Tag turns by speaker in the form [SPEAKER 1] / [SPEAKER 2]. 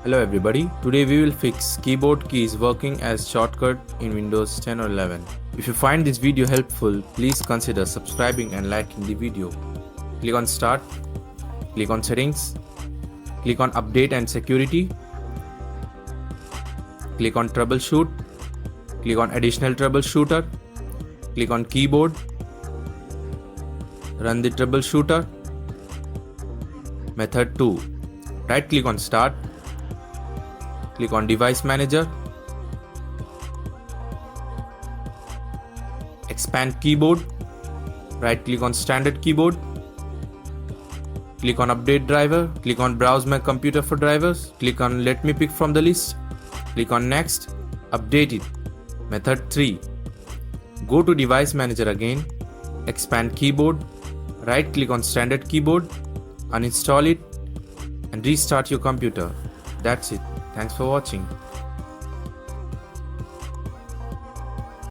[SPEAKER 1] Hello everybody, today we will fix keyboard keys working as shortcut in Windows 10 or 11. If you find this video helpful, please consider subscribing and liking the video. Click on Start, click on Settings, click on Update and Security, click on Troubleshoot, click on Additional Troubleshooter, click on Keyboard, run the troubleshooter. Method 2. Right click on Start, click on Device Manager, expand keyboard, right click on Standard Keyboard, click on Update Driver, click on Browse My Computer for drivers, click on Let me pick from the list, click on Next, update it. Method 3. Go to Device Manager again, expand keyboard, right click on Standard Keyboard, uninstall it and restart your computer. That's it. Thanks for watching.